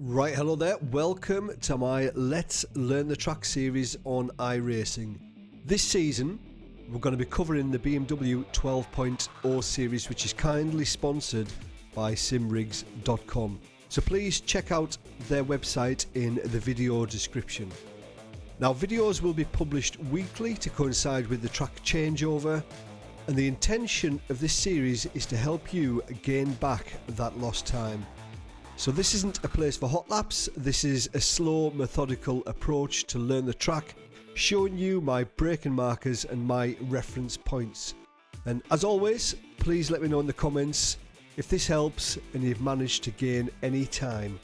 Right, hello there. Welcome to my Let's Learn the Track series on iRacing. This season, we're going to be covering the BMW 12.0 series, which is kindly sponsored by simrigs.com. So please check out their website in the video description. Now, videos will be published weekly to coincide with the track changeover, and the intention of this series is to help you gain back that lost time. So this isn't a place for hot laps, this is a slow, methodical approach to learn the track, showing you my braking markers and my reference points. And as always, please let me know in the comments if this helps and you've managed to gain any time.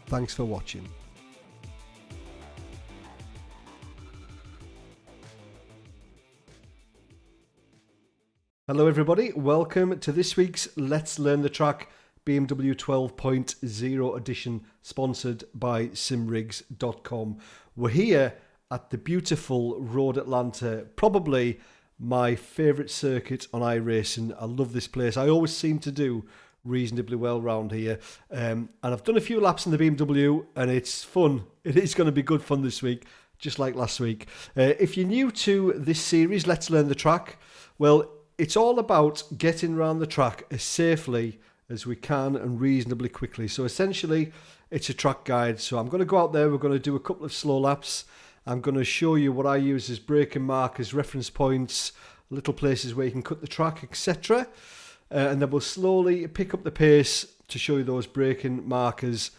Thanks for watching. Hello everybody, welcome to this week's Let's Learn the Track BMW 12.0 edition, sponsored by simrigs.com. We're here at the beautiful Road Atlanta, probably my favourite circuit on iRacing. I love this place. I always seem to do reasonably well around here. And I've done a few laps in the BMW and it's fun. It is going to be good fun this week, just like last week. If you're new to this series, Let's Learn the Track, well, it's all about getting around the track as safely as we can and reasonably quickly. So essentially it's a track guide. So I'm going to go out there, we're going to do a couple of slow laps. I'm going to show you what I use as braking markers, reference points, little places where you can cut the track, etc. And then we'll slowly pick up the pace to show you those braking markers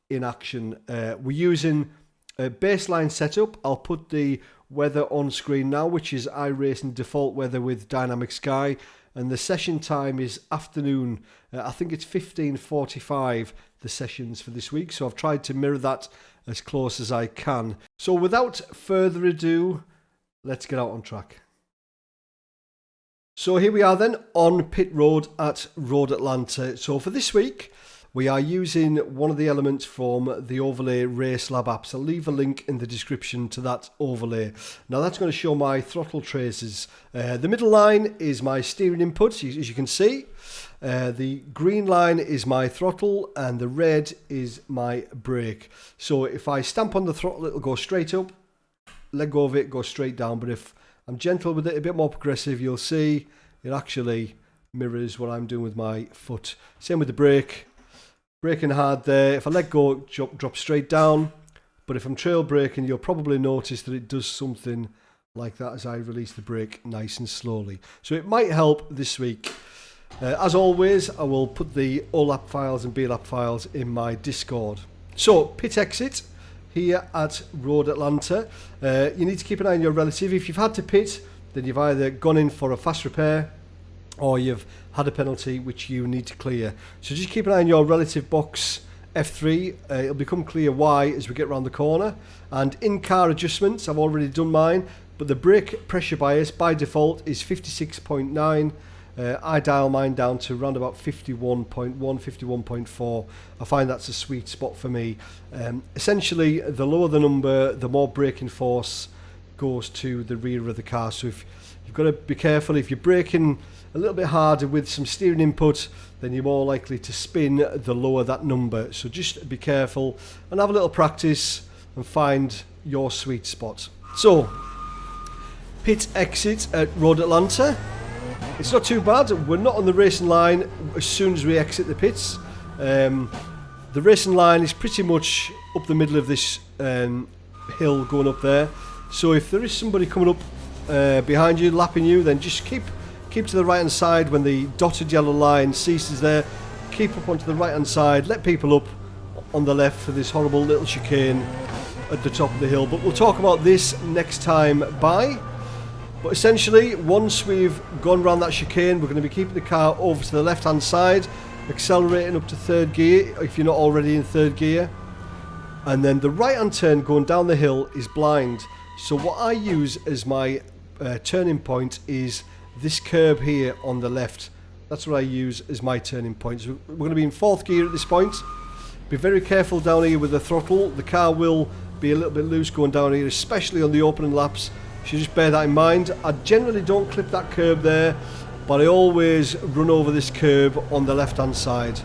in action. We're using a baseline setup. I'll put the weather on screen now, which is iRacing default weather with dynamic sky. And the session time is afternoon. I think it's 15:45, the sessions for this week. So I've tried to mirror that as close as I can. So without further ado, let's get out on track. So here we are then on pit road at Road Atlanta. So for this week, we are using one of the elements from the Overlay Race Lab apps. I'll leave a link in the description to that overlay. Now that's going to show my throttle traces. The middle line is my steering input, as you can see. The green line is my throttle and the red is my brake. So if I stamp on the throttle, it'll go straight up. Let go of it, go straight down. But if I'm gentle with it, a bit more progressive, you'll see it actually mirrors what I'm doing with my foot. Same with the brake. Braking hard there. If I let go, drop straight down. But if I'm trail braking, you'll probably notice that it does something like that as I release the brake nice and slowly. So it might help this week. As always, I will put the OLAP files and BLAP files in my Discord. So, pit exit here at Road Atlanta. You need to keep an eye on your relative. If you've had to pit, then you've either gone in for a fast repair or you've had a penalty which you need to clear. So just keep an eye on your relative box F3. It'll become clear why as we get around the corner. And in-car adjustments, I've already done mine, but the brake pressure bias by default is 56.9. I dial mine down to around about 51.1, 51.4. I find that's a sweet spot for me. Essentially, the lower the number, the more braking force goes to the rear of the car. So if you've got to be careful, if you're braking a little bit harder with some steering input, then you're more likely to spin the lower that number. So just be careful and have a little practice and find your sweet spot. So, pit exit at Road Atlanta. It's not too bad. We're not on the racing line as soon as we exit the pits. The racing line is pretty much up the middle of this hill going up there. So if there is somebody coming up behind you, lapping you, then just keep to the right hand side. When the dotted yellow line ceases there, keep up onto the right hand side, let people up on the left for this horrible little chicane at the top of the hill. But we'll talk about this next time by. But essentially, once we've gone around that chicane, we're going to be keeping the car over to the left hand side, accelerating up to third gear if you're not already in third gear. And then the right hand turn going down the hill is blind. So what I use as my turning point is this curb here on the left. That's what I use as my turning point. So we're going to be in fourth gear at this point. Be very careful down here with the throttle. The car will be a little bit loose going down here, especially on the opening laps. So just bear that in mind. I generally don't clip that curb there, but I always run over this curb on the left hand side.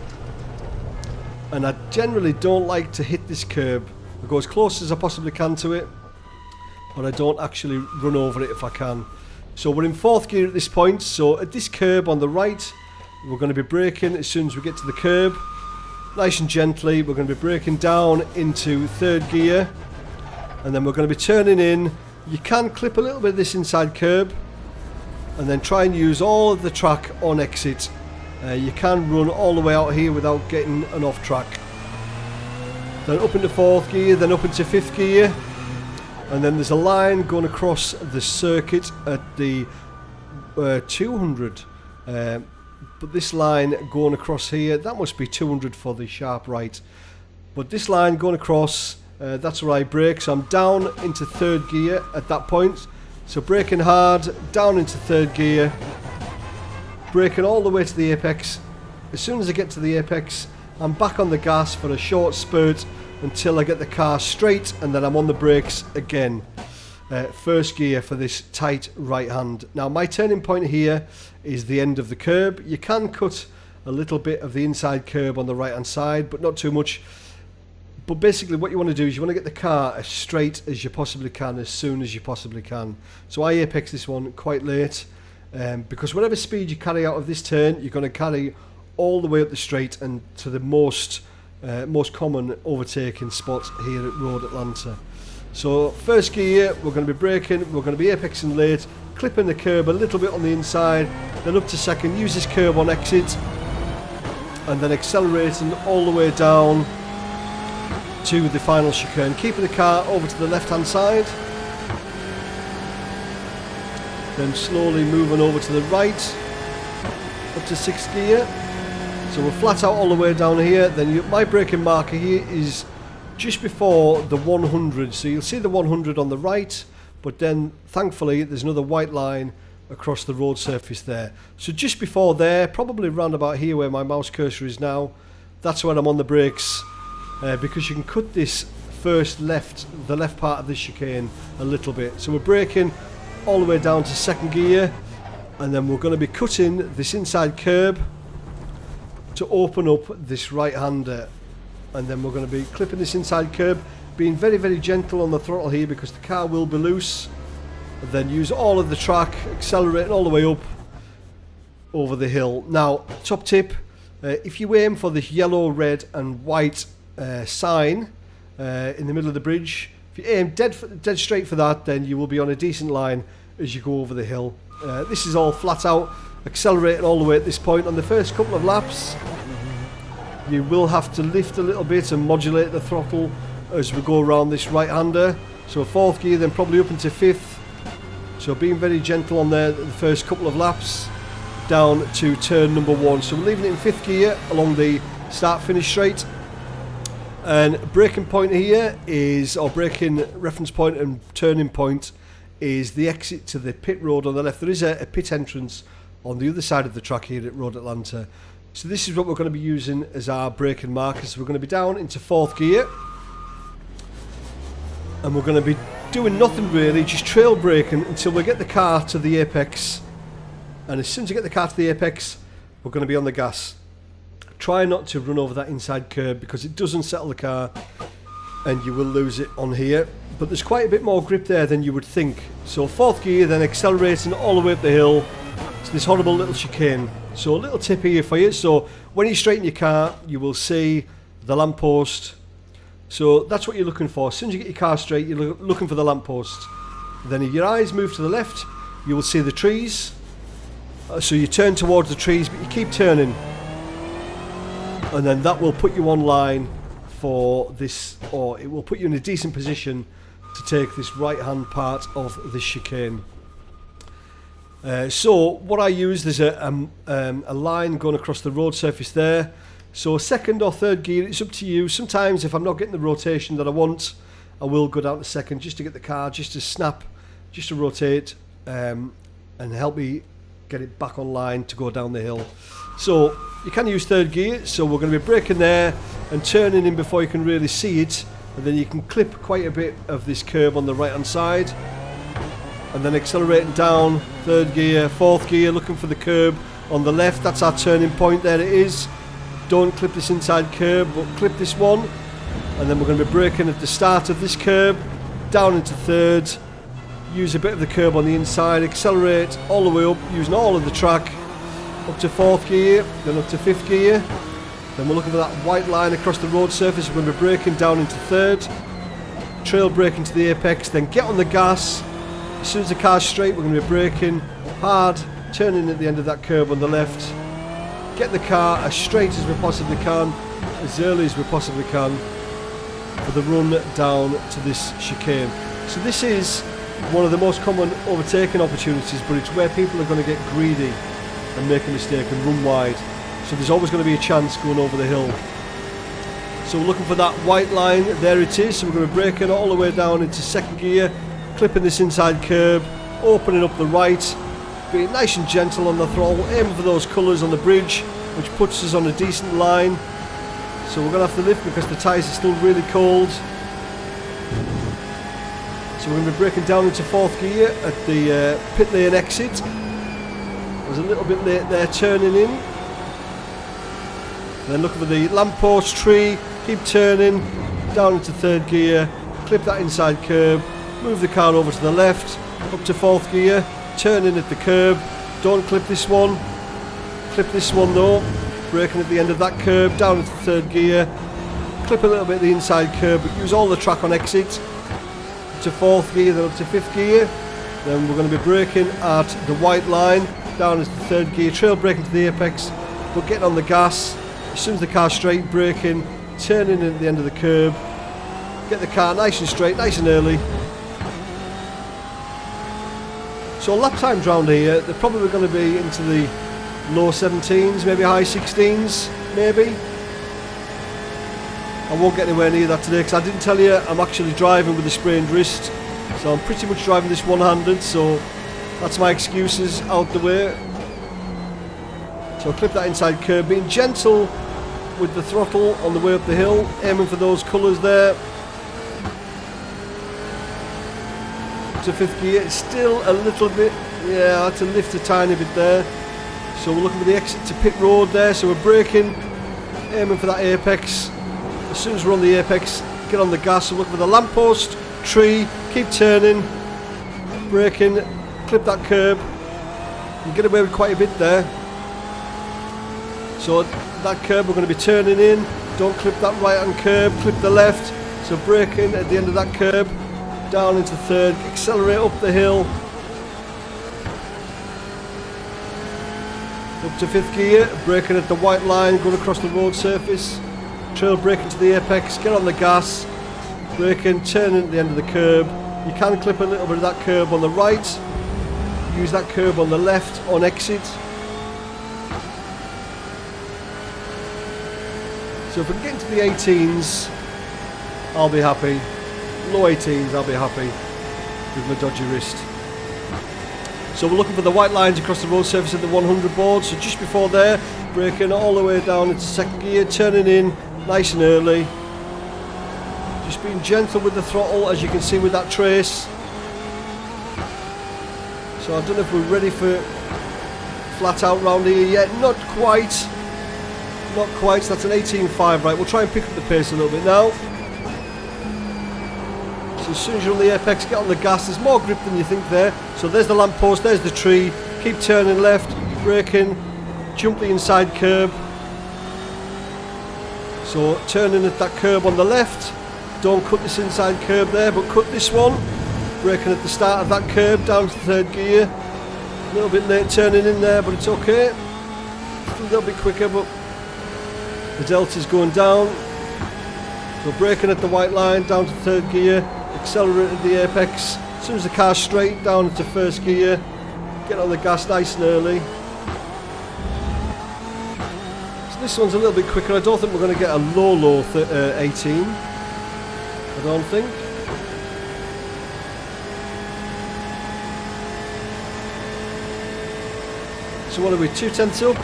and I generally don't like to hit this curb. I go as close as I possibly can to it, but I don't actually run over it if I can. So we're in 4th gear at this point, so at this curb on the right, we're going to be braking as soon as we get to the curb. Nice and gently, we're going to be braking down into 3rd gear, and then we're going to be turning in. You can clip a little bit of this inside curb, and then try and use all of the track on exit. You can run all the way out here without getting an off track. Then up into 4th gear, then up into 5th gear, and then there's a line going across the circuit at the 200. But this line going across here, that must be 200 for the sharp right. But this line going across, that's where I brake. So I'm down into 3rd gear at that point. So braking hard, down into 3rd gear, braking all the way to the apex. As soon as I get to the apex, I'm back on the gas for a short spurt until I get the car straight, and then I'm on the brakes again. 1st gear for this tight right hand. Now my turning point here is the end of the curb. You can cut a little bit of the inside curb on the right hand side, but not too much. But basically what you want to do is you want to get the car as straight as you possibly can, as soon as you possibly can. So I apex this one quite late, because whatever speed you carry out of this turn, you're going to carry all the way up the straight and to the most common overtaking spot here at Road Atlanta. So 1st gear, we're going to be braking, we're going to be apexing late, clipping the curb a little bit on the inside, then up to 2nd, use this curb on exit, and then accelerating all the way down to the final chicane, keeping the car over to the left hand side, then slowly moving over to the right, up to 6th gear. So we're flat out all the way down here. Then my braking marker here is just before the 100, so you'll see the 100 on the right, but then thankfully there's another white line across the road surface there. So just before there, probably round about here where my mouse cursor is now, that's when I'm on the brakes, because you can cut this the left part of this chicane a little bit. So we're braking all the way down to 2nd gear, and then we're going to be cutting this inside curb to open up this right hander, and then we're going to be clipping this inside curb, being very, very gentle on the throttle here because the car will be loose, and then use all of the track, accelerating all the way up over the hill. Now, top tip, if you aim for this yellow, red and white sign in the middle of the bridge, if you aim dead straight for that, then you will be on a decent line as you go over the hill. This is all flat out, accelerating all the way at this point. On the first couple of laps, you will have to lift a little bit and modulate the throttle as we go around this right hander. So 4th gear, then probably up into 5th. So being very gentle on there the first couple of laps down to turn number 1. So we're leaving it in 5th gear along the start finish straight. And braking point here is, or braking reference point and turning point is the exit to the pit road on the left. There is a pit entrance on the other side of the track here at Road Atlanta. So this is what we're going to be using as our braking markers. So we're going to be down into 4th gear, and we're going to be doing nothing really, just trail braking until we get the car to the apex. And as soon as we get the car to the apex, we're going to be on the gas. Try not to run over that inside curb because it doesn't settle the car and you will lose it on here. But there's quite a bit more grip there than you would think. So 4th gear, then accelerating all the way up the hill to this horrible little chicane. So a little tip here for you. So when you straighten your car, you will see the lamppost. So that's what you're looking for. As soon as you get your car straight, you're looking for the lamppost. Then if your eyes move to the left, you will see the trees. So you turn towards the trees, but you keep turning. And then that will put you on line for this, or it will put you in a decent position to take this right hand part of this chicane. So what I use, there's a line going across the road surface there. So 2nd or 3rd gear, it's up to you. Sometimes if I'm not getting the rotation that I want, I will go down to 2nd just to get the car, just to snap, just to rotate, and help me get it back on line to go down the hill. So you can use 3rd gear, so we're going to be braking there and turning in before you can really see it, and then you can clip quite a bit of this curb on the right hand side, and then accelerating down 3rd gear, 4th gear, looking for the curb on the left. That's our turning point, there it is. Don't clip this inside curb, but clip this one. And then we're going to be braking at the start of this curb, down into third. Use a bit of the curb on the inside, accelerate all the way up, using all of the track. Up to 4th gear, then up to 5th gear. Then we're looking for that white line across the road surface. We're going to be braking down into third. Trail brake into the apex, then get on the gas. As soon as the car's straight, we're going to be braking hard, turning at the end of that curb on the left. Get the car as straight as we possibly can, as early as we possibly can, for the run down to this chicane. So this is one of the most common overtaking opportunities, but it's where people are going to get greedy and make a mistake and run wide. So there's always going to be a chance going over the hill. So we're looking for that white line. There it is. So we're going to be braking all the way down into 2nd gear, clipping this inside curb, opening up the right, being nice and gentle on the throttle, aiming for those colours on the bridge, which puts us on a decent line. So we're going to have to lift because the tyres are still really cold. So we're going to be braking down into 4th gear at the pit lane exit. I was a little bit late there turning in. And then looking for the lamppost tree, keep turning, down into 3rd gear, clip that inside curb, move the car over to the left, up to 4th gear, turn in at the curb, don't clip this one, clip this one though, braking at the end of that curb, down into 3rd gear, clip a little bit the inside curb, but use all the track on exit, up to 4th gear, then up to 5th gear, then we're going to be braking at the white line, down into 3rd gear, trail braking to the apex, but getting on the gas, as soon as the car's straight, braking, turning in at the end of the curb, get the car nice and straight, nice and early. So lap times round here, they're probably going to be into the low 17s, maybe high 16s, maybe. I won't get anywhere near that today because I didn't tell you I'm actually driving with a sprained wrist. So I'm pretty much driving this one-handed, so that's my excuses out the way. So clip that inside curb, being gentle with the throttle on the way up the hill, aiming for those colours there. To 5th gear, it's still a little bit, yeah, I had to lift a tiny bit there. So we're looking for the exit to pit road there, so we're braking, aiming for that apex. As soon as we're on the apex, get on the gas, so look for the lamppost, tree, keep turning, braking, clip that curb, and get away with quite a bit there. So that curb we're going to be turning in, don't clip that right hand curb, clip the left, so braking at the end of that curb, down into 3rd, accelerate up the hill, up to 5th gear, braking at the white line, going across the road surface, trail braking to the apex, get on the gas, braking, turning at the end of the curb. You can clip a little bit of that curb on the right, use that curb on the left on exit. So if we can get into the 18s, I'll be happy. Low 18s, I'll be happy with my dodgy wrist. So we're looking for the white lines across the road surface at the 100 board. So just before there, braking all the way down into 2nd gear, turning in nice and early. Just being gentle with the throttle, as you can see with that trace. So I don't know if we're ready for flat out round here yet. Not quite. Not quite. So that's an 18.5, right? We'll try and pick up the pace a little bit now. So as soon as you're on the apex, get on the gas. There's more grip than you think there. So there's the lamppost, there's the tree. Keep turning left, braking, jump the inside curb. So turning at that curb on the left. Don't cut this inside curb there, but cut this one. Braking at the start of that curb, down to 3rd gear. A little bit late turning in there, but it's okay. Just a little bit quicker, but the delta's going down. So braking at the white line, down to 3rd gear. Accelerate at the apex. As soon as the car's straight, down into 1st gear. Get on the gas nice and early. So this one's a little bit quicker. I don't think we're going to get a low 18. I don't think. So what are we, 2/10 up?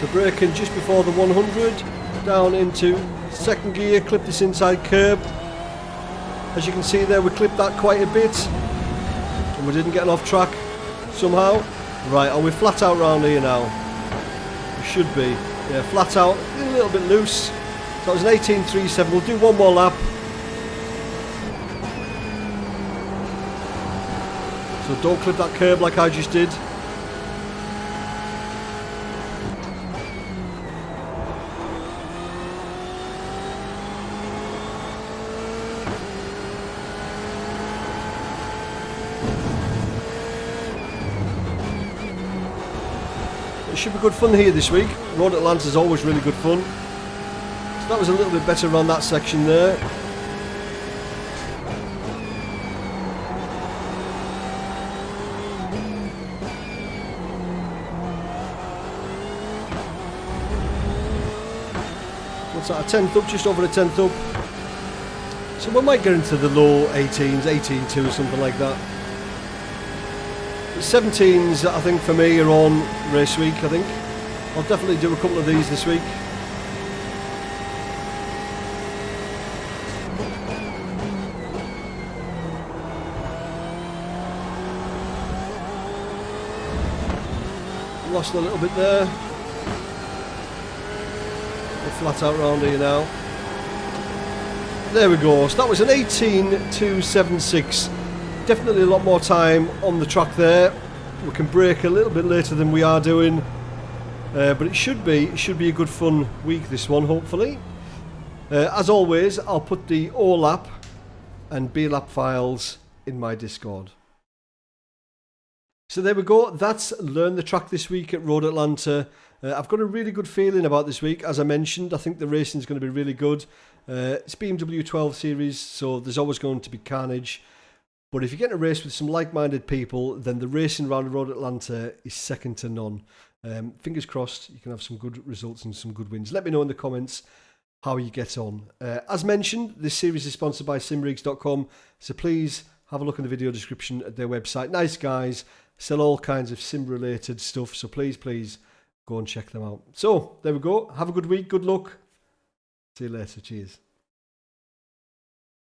So braking just before the 100, down into 2nd gear, clip this inside curb. As you can see there, we clipped that quite a bit, and we didn't get off track somehow. Right, are we flat out round here now? We Should be. Yeah, flat out, a little bit loose. So it was an 18.37. We'll do one more lap. So don't clip that curb like I just did. It should be good fun here this week. Road Atlanta is always really good fun. So that was a little bit better around that section there. What's that, a tenth up, just over a tenth up. So we might get into the low 18s, 18.2 or something like that. 17s, I think, for me are on race week, I think. I'll definitely do a couple of these this week. Lost a little bit there. We're flat out round here now. There we go. So that was an 18.276. Definitely a lot more time on the track there. We can brake a little bit later than we are doing, but it should be a good fun week, this one, hopefully. As always, I'll put the O-lap and B-lap files in my Discord. So there we go. That's Learn the Track this week at Road Atlanta. I've got a really good feeling about this week. As I mentioned, I think the racing is going to be really good. It's BMW 12 Series, so there's always going to be carnage. But if you get in a race with some like-minded people, then the racing around Road Atlanta is second to none. Fingers crossed, you can have some good results and some good wins. Let me know in the comments how you get on. As mentioned, this series is sponsored by simrigs.com, so please have a look in the video description at their website. Nice guys, sell all kinds of sim-related stuff, so please go and check them out. So, there we go. Have a good week, good luck. See you later. Cheers.